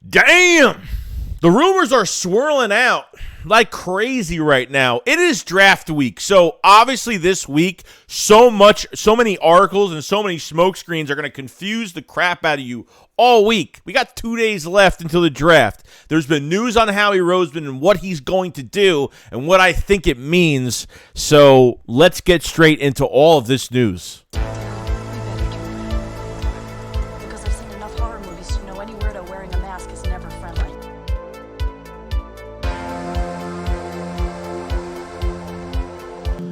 Damn! The rumors are swirling out like crazy right now. It is draft week. So obviously this week, so many articles and so many smoke screens are going to confuse the crap out of you all week. We got 2 days left until the draft. There's been news on Howie Roseman and what he's going to do and what I think it means. So let's get straight into all of this news.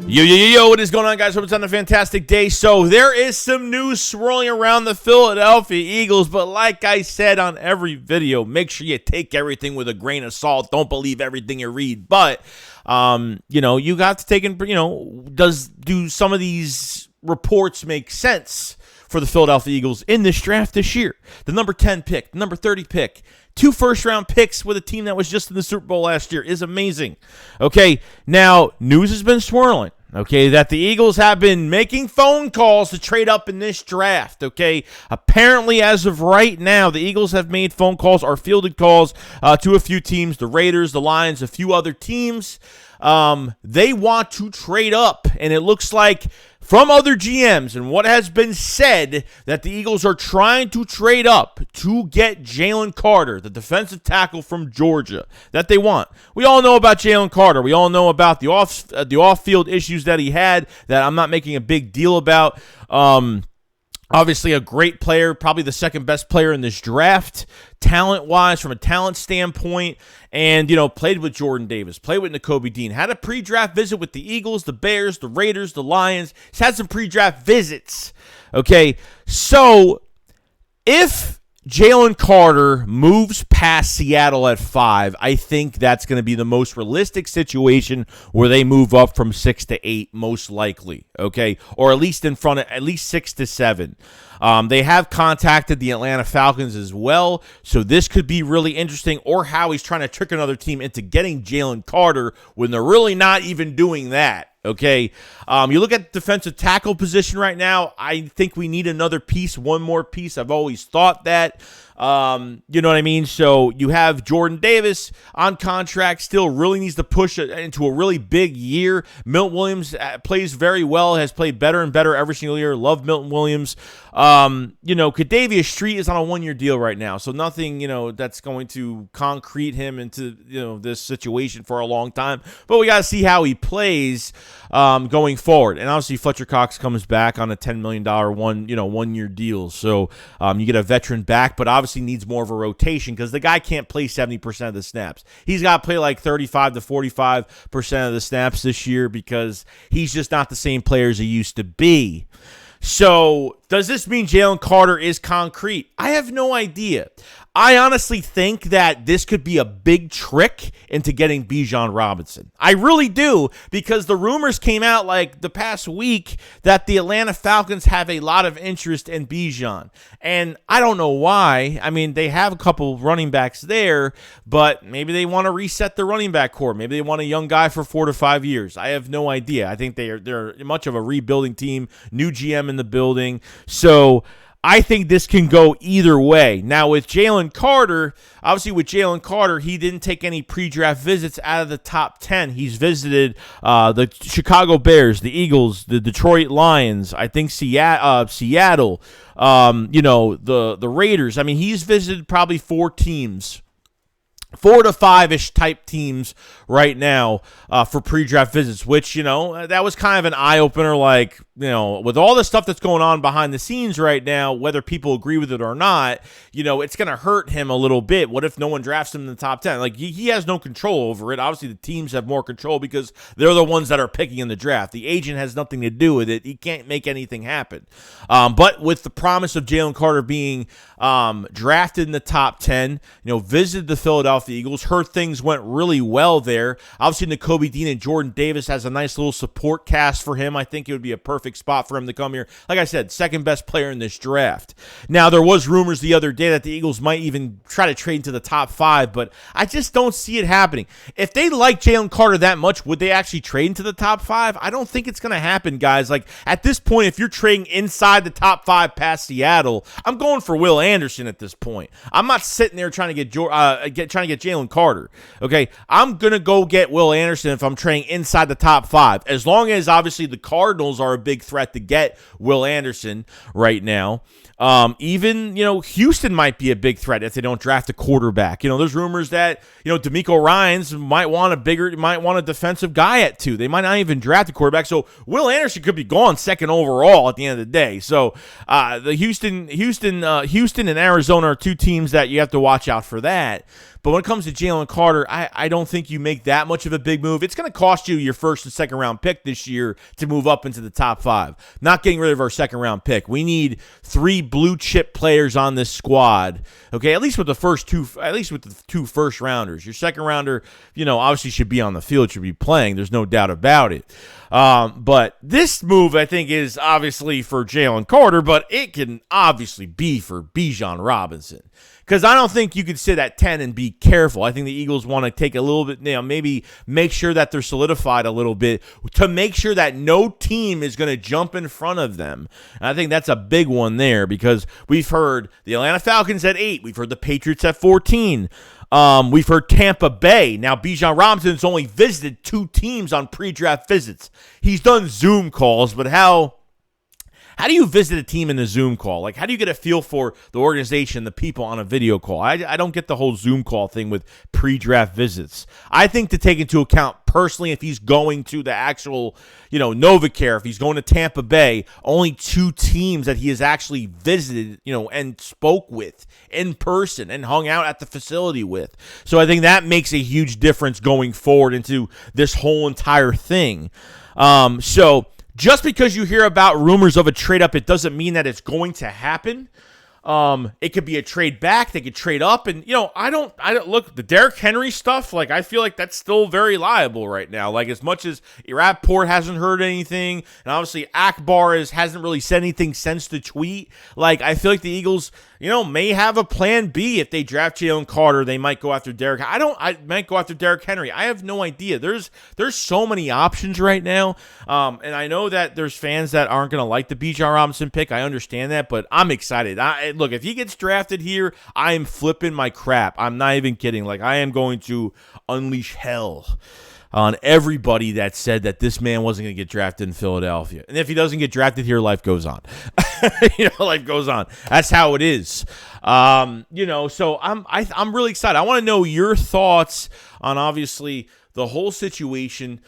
Yo, what is going on, guys? Hope it's on a fantastic day. So there is some news swirling around the Philadelphia Eagles, but like I said on every video, make sure you take everything with a grain of salt. Don't believe everything you read. But, you got to take in, do some of these reports make sense for the Philadelphia Eagles in this draft this year? The number 10 pick, the number 30 pick, 2 first-round picks with a team that was just in the Super Bowl last year is amazing. Okay, now, news has been swirling. Okay, that the Eagles have been making phone calls to trade up in this draft, okay? Apparently, as of right now, the Eagles have made phone calls or fielded calls to a few teams, the Raiders, the Lions, a few other teams. They want to trade up, and it looks like from other GMs and what has been said that the Eagles are trying to trade up to get Jalen Carter, the defensive tackle from Georgia, that they want. We all know about Jalen Carter. We all know about the off-field issues that he had that I'm not making a big deal about. Obviously a great player, probably the second best player in this draft, talent-wise, from a talent standpoint, and, played with Jordan Davis, played with Nakobe Dean, had a pre-draft visit with the Eagles, the Bears, the Raiders, the Lions. He's had some pre-draft visits, okay? So, if Jalen Carter moves past Seattle at 5, I think that's going to be the most realistic situation where they move up from 6 to 8, most likely, okay? Or at least in front of at least 6 to 7. They have contacted the Atlanta Falcons as well, so this could be really interesting, or how he's trying to trick another team into getting Jalen Carter when they're really not even doing that. Okay, you look at the defensive tackle position right now, I think we need another piece, one more piece. I've always thought that. You know what I mean? So you have Jordan Davis on contract, still really needs to push into a really big year. Milton Williams plays very well, has played better and better every single year. Love Milton Williams. Kadavius Street is on a 1-year deal right now, so nothing, that's going to concrete him into, this situation for a long time. But we got to see how he plays going forward. And obviously Fletcher Cox comes back on a $10 million 1-year deal. So you get a veteran back, but obviously needs more of a rotation because the guy can't play 70% of the snaps. He's got to play like 35 to 45% of the snaps this year because he's just not the same player as he used to be. So does this mean Jalen Carter is concrete? I have no idea. I honestly think that this could be a big trick into getting Bijan Robinson. I really do, because the rumors came out like the past week that the Atlanta Falcons have a lot of interest in Bijan. And I don't know why. I mean, they have a couple running backs there, but maybe they want to reset the running back core. Maybe they want a young guy for 4 to 5 years. I have no idea. I think they're much of a rebuilding team, new GM in the building. So I think this can go either way. Now, with Jalen Carter, he didn't take any pre-draft visits out of the top 10. He's visited the Chicago Bears, the Eagles, the Detroit Lions, I think Seattle, the Raiders. I mean, he's visited probably 4 teams. 4 to 5-ish type teams right now for pre-draft visits, which, that was kind of an eye-opener, like, with all the stuff that's going on behind the scenes right now, whether people agree with it or not, it's going to hurt him a little bit. What if no one drafts him in the top 10? Like, he has no control over it. Obviously, the teams have more control because they're the ones that are picking in the draft. The agent has nothing to do with it. He can't make anything happen. But with the promise of Jalen Carter being drafted in the top 10, visited the Philadelphia Eagles, heard things went really well there. Obviously, Nakobe Dean and Jordan Davis has a nice little support cast for him. I think it would be a perfect perfect spot for him to come here. Like I said, second best player in this draft. Now, there was rumors the other day that the Eagles might even try to trade into the top 5, but I just don't see it happening. If they like Jalen Carter that much, would they actually trade into the top 5? I don't think it's going to happen, guys. Like, at this point, if you're trading inside the top 5 past Seattle, I'm going for Will Anderson at this point. I'm not sitting there trying to get Jalen Carter. Okay, I'm gonna go get Will Anderson if I'm trading inside the top 5. As long as obviously the Cardinals are a big threat to get Will Anderson right now. Even, Houston might be a big threat if they don't draft a quarterback. There's rumors that, DeMeco Ryans might want a defensive guy at 2. They might not even draft a quarterback. So Will Anderson could be gone second overall at the end of the day. So the Houston and Arizona are 2 teams that you have to watch out for that. But when it comes to Jalen Carter, I don't think you make that much of a big move. It's going to cost you your first and second round pick this year to move up into the top 5. Not getting rid of our second round pick. We need 3 blue chip players on this squad. Okay, at least with the 2 first rounders. Your second rounder, obviously should be on the field, should be playing. There's no doubt about it. But this move, I think, is obviously for Jalen Carter, but it can obviously be for Bijan Robinson. Because I don't think you could sit at 10 and be careful. I think the Eagles want to take a little bit, maybe make sure that they're solidified a little bit to make sure that no team is going to jump in front of them. And I think that's a big one there because we've heard the Atlanta Falcons at 8. We've heard the Patriots at 14. We've heard Tampa Bay. Now, Bijan Robinson's only visited 2 teams on pre-draft visits. He's done Zoom calls, but how do you visit a team in a Zoom call? Like, how do you get a feel for the organization, the people on a video call? I don't get the whole Zoom call thing with pre-draft visits. I think to take into account personally if he's going to the actual, NovaCare, if he's going to Tampa Bay, only 2 teams that he has actually visited, and spoke with in person and hung out at the facility with. So I think that makes a huge difference going forward into this whole entire thing. Just because you hear about rumors of a trade up, it doesn't mean that it's going to happen. It could be a trade back. They could trade up. And, I don't look, the Derrick Henry stuff, like, I feel like that's still very liable right now. Like, as much as Rapport hasn't heard anything, and obviously Akbar hasn't really said anything since the tweet, like, I feel like the Eagles, may have a plan B. If they draft Jalen Carter, they might go after Derrick. I might go after Derrick Henry. I have no idea. There's so many options right now. And I know that there's fans that aren't going to like the Bijan Robinson pick. I understand that, but I'm excited. Look, if he gets drafted here, I am flipping my crap. I'm not even kidding. Like, I am going to unleash hell on everybody that said that this man wasn't going to get drafted in Philadelphia. And if he doesn't get drafted here, life goes on. Life goes on. That's how it is. So I'm really excited. I want to know your thoughts on, obviously, the whole situation,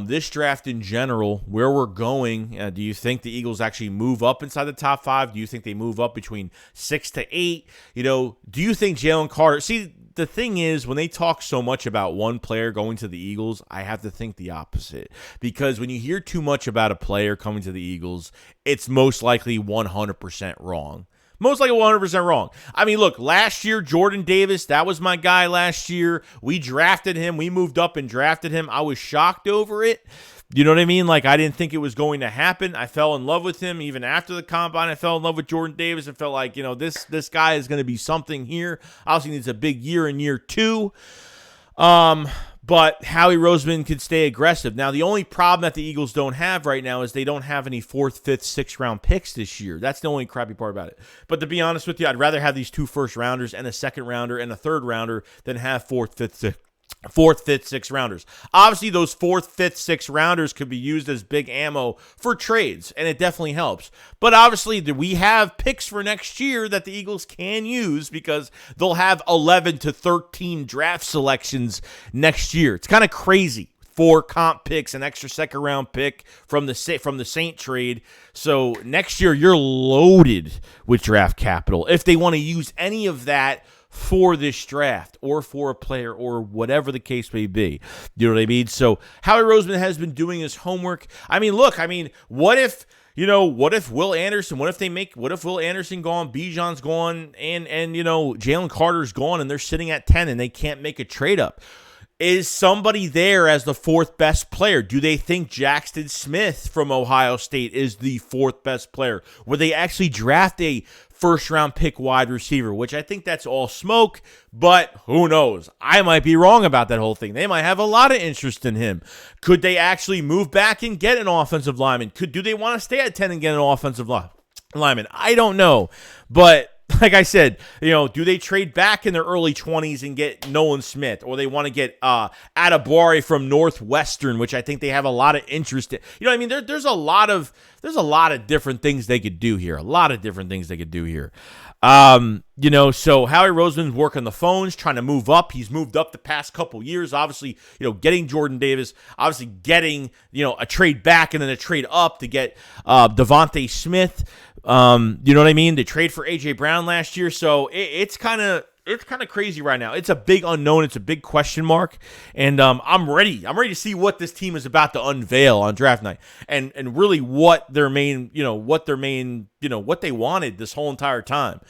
this draft in general, where we're going. Do you think the Eagles actually move up inside the top 5? Do you think they move up between 6 to 8? Do you think Jalen Carter? See, the thing is, when they talk so much about one player going to the Eagles, I have to think the opposite. Because when you hear too much about a player coming to the Eagles, it's most likely 100% wrong. Most likely 100% wrong. I mean, look, last year, Jordan Davis, that was my guy last year. We drafted him. We moved up and drafted him. I was shocked over it. You know what I mean? Like, I didn't think it was going to happen. I fell in love with him. Even after the combine, I fell in love with Jordan Davis and felt like, this guy is going to be something here. Obviously, needs a big year in year 2. But Howie Roseman could stay aggressive. Now, the only problem that the Eagles don't have right now is they don't have any 4th, 5th, 6th round picks this year. That's the only crappy part about it. But to be honest with you, I'd rather have these 2 first rounders and a second rounder and a third rounder than have 4th, 5th, 6th rounders. Obviously, those 4th, 5th, 6th rounders could be used as big ammo for trades, and it definitely helps. But obviously, we have picks for next year that the Eagles can use because they'll have 11 to 13 draft selections next year. It's kind of crazy. 4 comp picks, an extra second round pick from the Saint trade. So next year, you're loaded with draft capital if they want to use any of that for this draft or for a player or whatever the case may be. You know what I mean? So Howie Roseman has been doing his homework. I mean, look, what if Will Anderson, what if Will Anderson gone, Bijan's gone, and Jalen Carter's gone, and they're sitting at 10 and they can't make a trade up? Is somebody there as the fourth best player? Do they think Jackson Smith from Ohio State is the fourth best player? Would they actually draft a first-round pick wide receiver, which I think that's all smoke, but who knows? I might be wrong about that whole thing. They might have a lot of interest in him. Could they actually move back and get an offensive lineman? Do they want to stay at 10 and get an offensive lineman? I don't know, but like I said, do they trade back in their early 20s and get Nolan Smith, or they want to get Adebawore from Northwestern, which I think they have a lot of interest in. You know what I mean? There's a lot of different things they could do here. So Howie Roseman's working the phones, trying to move up. He's moved up the past couple years. Obviously, getting Jordan Davis, obviously getting, a trade back and then a trade up to get Devontae Smith. You know what I mean? They trade for A.J. Brown last year. So it's kind of crazy right now. It's a big unknown. It's a big question mark. And I'm ready. I'm ready to see what this team is about to unveil on draft night, and really what they wanted this whole entire time.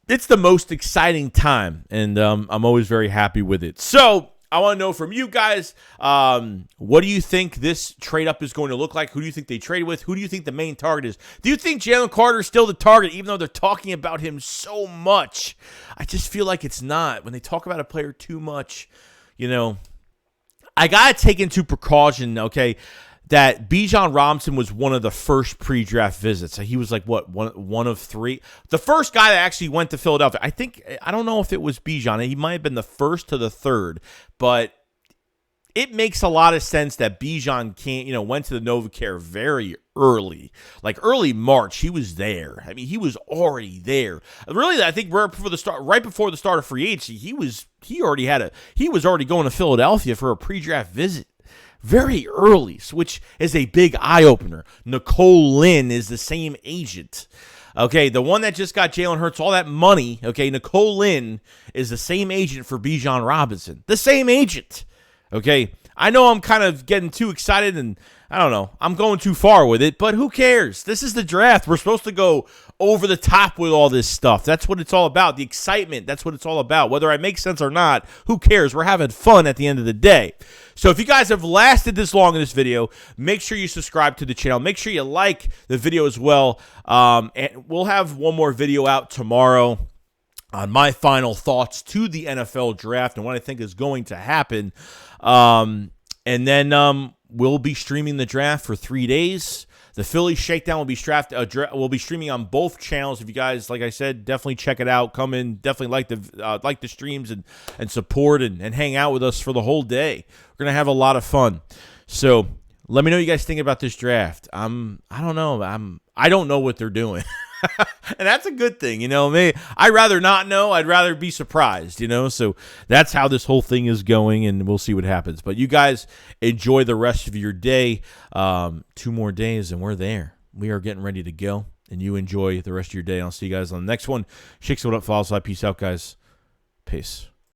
It's the most exciting time, and I'm always very happy with it. So I want to know from you guys, what do you think this trade-up is going to look like? Who do you think they traded with? Who do you think the main target is? Do you think Jalen Carter is still the target, even though they're talking about him so much? I just feel like it's not. When they talk about a player too much, I got to take into precaution, okay, that Bijan Robinson was one of the first pre-draft visits. He was like, one of three? The first guy that actually went to Philadelphia. I don't know if it was Bijan. He might have been the first to the third, but it makes a lot of sense that Bijan went to the NovaCare very early. Like early March, he was there. I mean, he was already there. Really, I think right before the start of free agency, he was already going to Philadelphia for a pre-draft visit. Very early, which is a big eye-opener. Nicole Lynn is the same agent. Okay, the one that just got Jalen Hurts all that money, okay, Nicole Lynn is the same agent for Bijan Robinson. The same agent. Okay, I know I'm kind of getting too excited, and I don't know, I'm going too far with it, but who cares? This is the draft. We're supposed to go over the top with all this stuff. That's what it's all about. The excitement, that's what it's all about. Whether I make sense or not, who cares? We're having fun at the end of the day. So if you guys have lasted this long in this video, make sure you subscribe to the channel. Make sure you like the video as well. And we'll have one more video out tomorrow on my final thoughts to the NFL draft and what I think is going to happen. And then we'll be streaming the draft for 3 days. The Philly Shakedown will be streaming on both channels. If you guys, like I said, definitely check it out. Come in, definitely like the streams and support and hang out with us for the whole day. We're gonna have a lot of fun. So let me know what you guys think about this draft. I don't know. I don't know what they're doing. And that's a good thing, I'd rather not know. I'd rather be surprised, So that's how this whole thing is going, and we'll see what happens. But you guys enjoy the rest of your day. 2 more days, and we're there. We are getting ready to go, and you enjoy the rest of your day. I'll see you guys on the next one. SHAKESQUAD up, follow, peace out, guys. Peace.